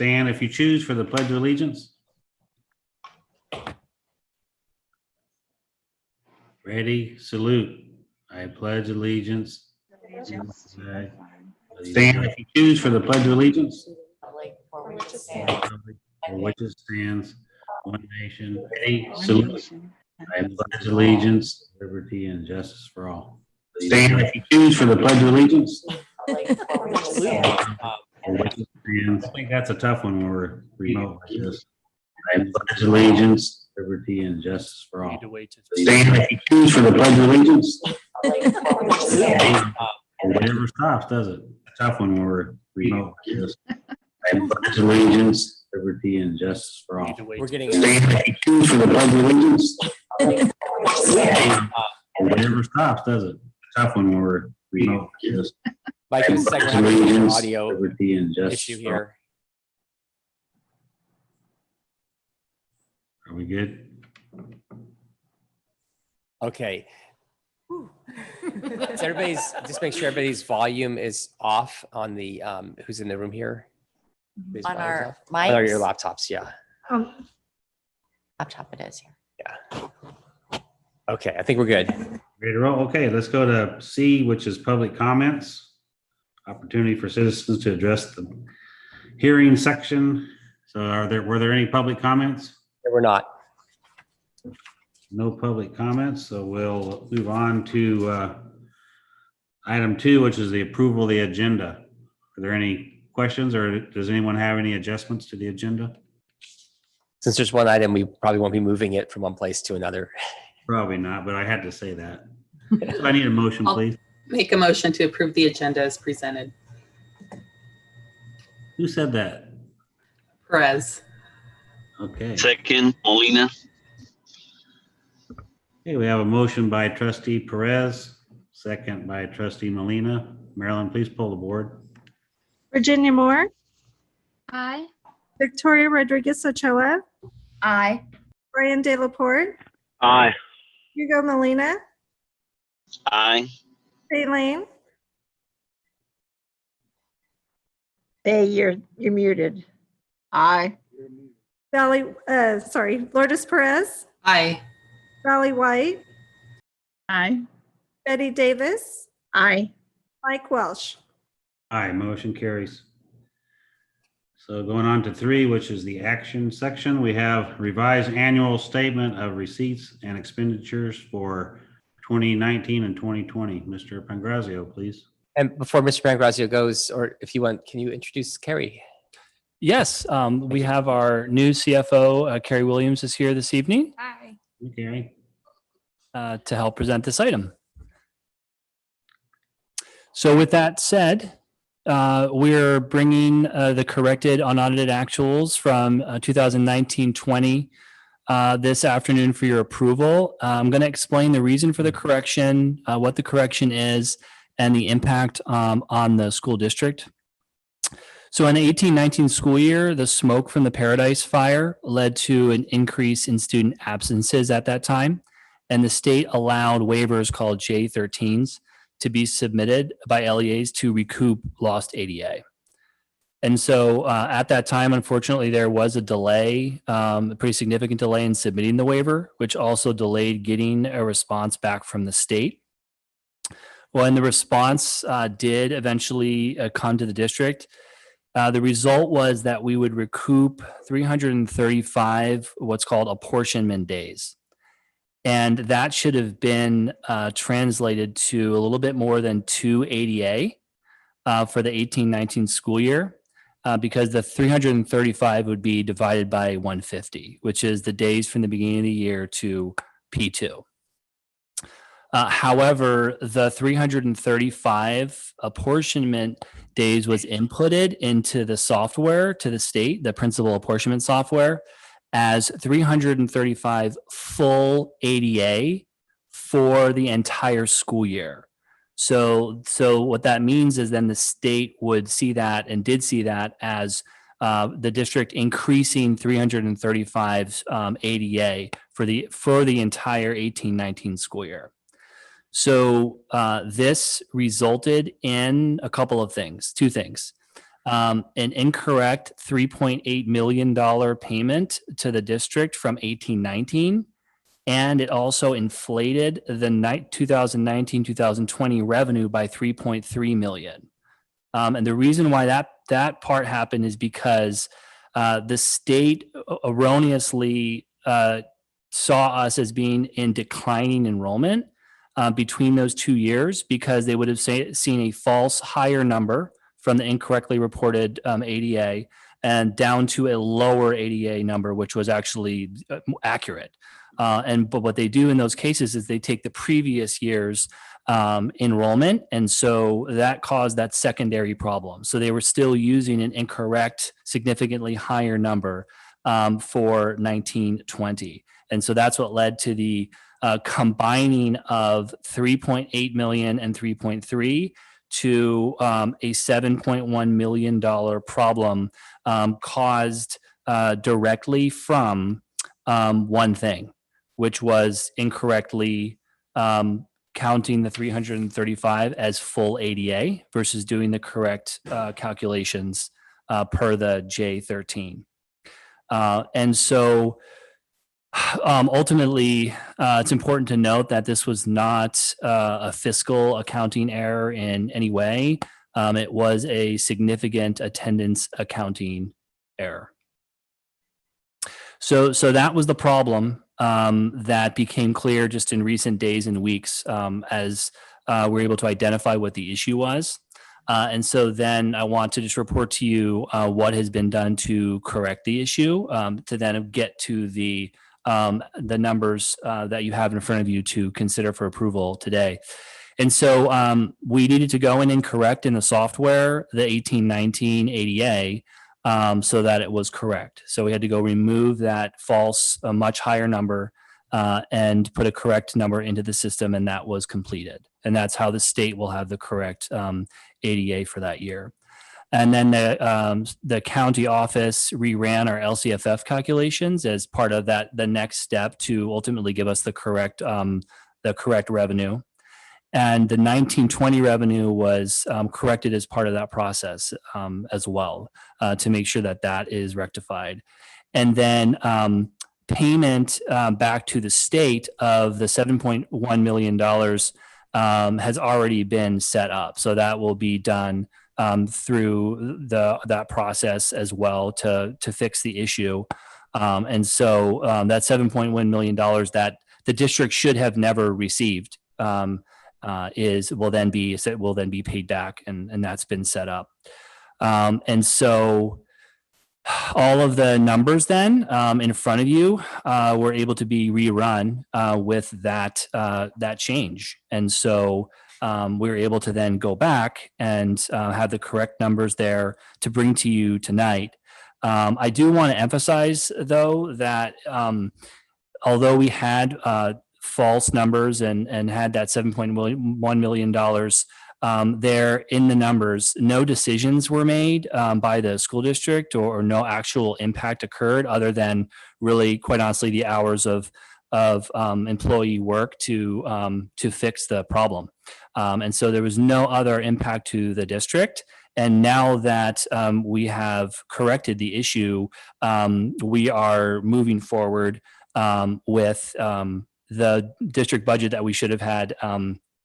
Stand if you choose for the Pledge of Allegiance. Ready, salute. I pledge allegiance. Stand if you choose for the Pledge of Allegiance. For which it stands, one nation. Ready, salute. I pledge allegiance, liberty, and justice for all. Stand if you choose for the Pledge of Allegiance. For which it stands. I think that's a tough one when we're remote like this. I pledge allegiance, liberty, and justice for all. Stand if you choose for the Pledge of Allegiance. It never stops, does it? A tough one when we're remote like this. I pledge allegiance, liberty, and justice for all. We're getting Stand if you choose for the Pledge of Allegiance. It never stops, does it? A tough one when we're remote like this. Mike, I it's like we're pledge having an allegiance, audio liberty, and justice issue for all. here. Are we good? Okay. So everybody's, just make sure everybody's volume is off on the, who's in the room here? Everybody's On volume's our off? On your mics, laptops, yeah. laptop it is here. Okay, I think we're good. Ready to roll? Okay, let's go to C, which is public comments. Opportunity for citizens to address the hearing section. So were there any public comments? We're not. No public comments, so we'll move on to item 2, which is the approval of the agenda. Are there any questions, or does anyone have any adjustments to the agenda? Since there's one item, we probably won't be moving it from one place to another. Probably not, but I had to say that. So I need a motion, please. Make a motion to approve the agenda as presented. Who said that? Perez. Okay. Second, Molina. Okay, we have a motion by trustee Perez, second by trustee Molina. Marilyn, please pull the board. Virginia Moore, Aye. Victoria Rodriguez Ochoa, Aye. Brian De La Porte, Aye. Hugo Molina, Aye. Fay Lane, Hey, you're muted. Aye. Lourdes Perez, Aye. Valley White, Aye. Betty Davis, Aye. Mike Welsh. Aye, motion carries. So going on to 3, which is the action section, we have revised annual statement of receipts and expenditures for 2019 and 2020. Mr. Pangrazio, please. And before Mr. Pangrazio goes, or if you want, can you introduce Carrie? Yes, we have our new CFO, Carrie Williams, is here this evening Aye. Okay. to help present this item. So with that said, we're bringing the corrected unaudited actuals from 2019-20 this afternoon for your approval. I'm going to explain the reason for the correction, what the correction is, and the impact on the school district. So in the 18-19 school year, the smoke from the Paradise Fire led to an increase in student absences at that time, and the state allowed waivers called J13s to be submitted by LEAs to recoup lost ADA. And so at that time, unfortunately, there was a delay, a pretty significant delay in submitting the waiver, which also delayed getting a response back from the state. When the response did eventually come to the district, the result was that we would recoup 335 what's called apportionment days. And that should have been translated to a little bit more than 2 ADA for the 18-19 school year, because the 335 would be divided by 150, which is the days from the beginning of the year to P2. However, the 335 apportionment days was inputted into the software to the state, the principal apportionment software, as 335 full ADA for the entire school year. So what that means is then the state would see that and did see that as the district increasing 335 ADA for the entire 18-19 school year. So this resulted in a couple of things, 2 things. an incorrect $3.8 million payment to the district from 1819. And it also inflated the 2019-2020 revenue by 3.3 million. And the reason why that part happened is because the state erroneously saw us as being in declining enrollment between those 2 years, because they would have seen a false higher number from the incorrectly reported ADA and down to a lower ADA number, which was actually accurate. But what they do in those cases is they take the previous year's enrollment, and so that caused that secondary problem. So they were still using an incorrect, significantly higher number for 1920, and so that's what led to the combining of 3.8 million and 3.3 to a $7.1 million problem caused directly from one thing, which was incorrectly counting the 335 as full ADA versus doing the correct calculations per the J13. And so ultimately, it's important to note that this was not a fiscal accounting error in any way. It was a significant attendance accounting error. So that was the problem that became clear just in recent days and weeks as we're able to identify what the issue was. And so then I want to just report to you what has been done to correct the issue, to then get to the numbers that you have in front of you to consider for approval today. And so we needed to go in and correct in the software the 1819 ADA so that it was correct. So we had to go remove that false, much higher number and put a correct number into the system, and that was completed. And that's how the state will have the correct ADA for that year. And then the county office reran our LCFF calculations as part of that, the next step to ultimately give us the correct revenue. And the 1920 revenue was corrected as part of that process as well to make sure that that is rectified. And then payment back to the state of the $7.1 million has already been set up. So that will be done through that process as well to fix the issue. And so that $7.1 million that the district should have never received will then be paid back, and that's been set up. And so all of the numbers then in front of you were able to be rerun with that change. And so we were able to then go back and have the correct numbers there to bring to you tonight. I do want to emphasize, though, that although we had false numbers and had that $7.1 million there in the numbers, no decisions were made by the school district or no actual impact occurred other than really, quite honestly, the hours of employee work to fix the problem. And so there was no other impact to the district. And now that we have corrected the issue, we are moving forward with the district budget that we should have had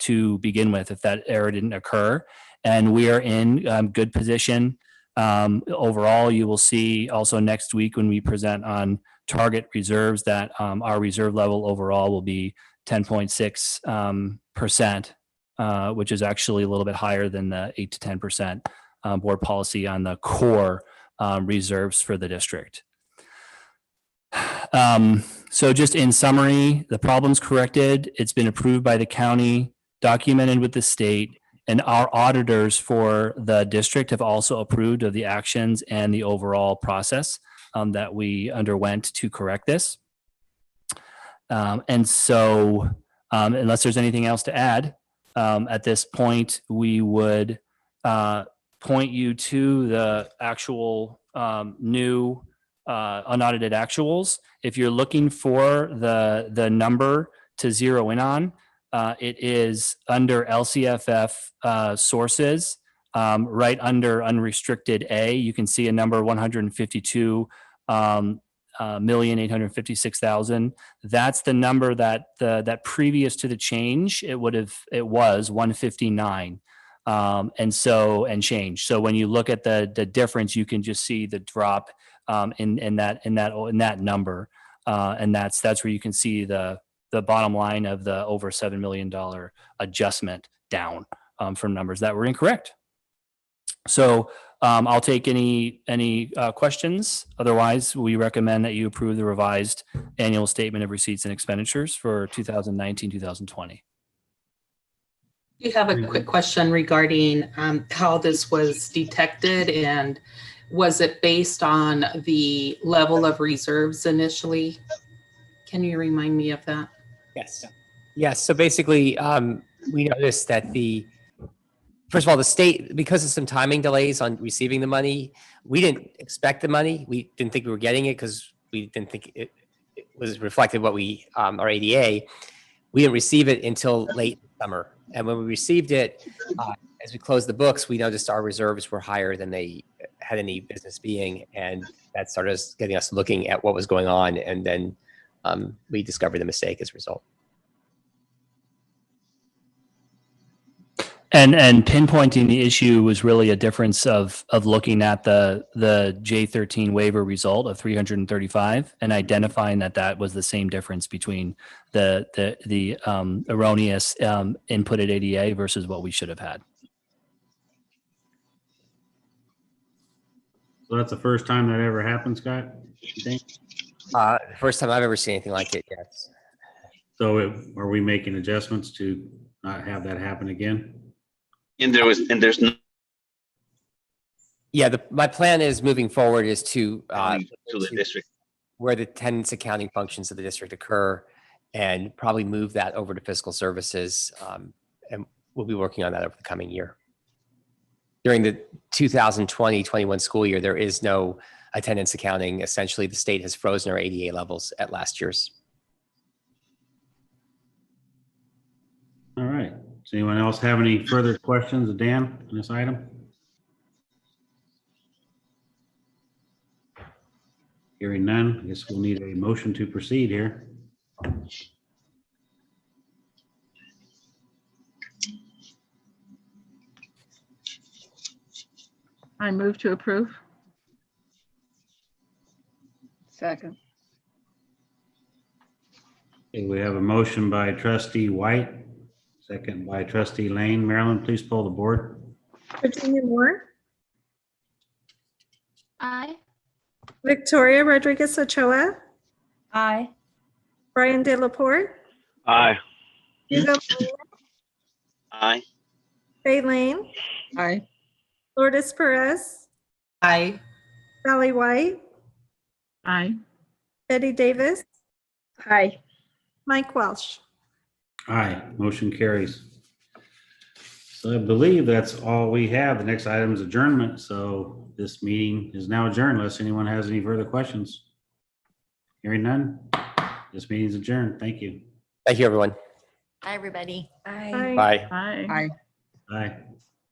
to begin with if that error didn't occur. And we are in good position. Overall, you will see also next week when we present on target reserves that our reserve level overall will be 10.6%, which is actually a little bit higher than the 8 to 10% board policy on the core reserves for the district. So just in summary, the problem's corrected. It's been approved by the county, documented with the state, and our auditors for the district have also approved of the actions and the overall process that we underwent to correct this. And so unless there's anything else to add, at this point, we would point you to the actual new unaudited actuals. If you're looking for the number to zero in on, it is under LCFF sources right under unrestricted A, you can see a number 152,856,000. That's the number that previous to the change, it was 159. And change. So when you look at the difference, you can just see the drop in that number. And that's where you can see the bottom line of the over $7 million adjustment down from numbers that were incorrect. So I'll take any questions. Otherwise, we recommend that you approve the revised annual statement of receipts and expenditures for 2019, 2020. You have a quick question regarding how this was detected, and was it based on the level of reserves initially? Can you remind me of that? Yes. Yes. So basically, we noticed that first of all, the state, because of some timing delays on receiving the money, we didn't expect the money. We didn't think we were getting it because we didn't think it was reflected what our ADA. We didn't receive it until late summer. And when we received it, as we closed the books, we noticed our reserves were higher than they had any business being. And that started getting us looking at what was going on. And then we discovered the mistake as a result. And pinpointing the issue was really a difference of looking at the J13 waiver result of 335 and identifying that was the same difference between the erroneous inputted ADA versus what we should have had. So that's the first time that ever happened, Scott, you think? First time I've ever seen anything like it. Yes. So are we making adjustments to not have that happen again? And there's no Yeah. My plan is moving forward is to to the district. where the attendance accounting functions of the district occur, and probably move that over to fiscal services. And we'll be working on that over the coming year. During the 2020-21 school year, there is no attendance accounting. Essentially, the state has frozen our ADA levels at last year's. All right. Does anyone else have any further questions of Dan on this item? Hearing none, I guess we'll need a motion to proceed here. I move to approve. Second. Okay, we have a motion by trustee White, second by trustee Lane. Marilyn, please pull the board. Virginia Moore, Aye. Victoria Rodriguez Ochoa, Aye. Brian De La Porte, Aye. Hugo Molina, Aye. Fay Lane, Aye. Lourdes Perez, Aye. Sally White, Aye. Betty Davis, Aye. Mike Welsh. Aye, motion carries. So I believe that's all we have. The next item is adjournment. So this meeting is now adjourned unless anyone has any further questions. Hearing none, this meeting is adjourned. Thank you. Thank you, everyone. Hi, everybody. Bye. Bye. Aye. Aye. Bye.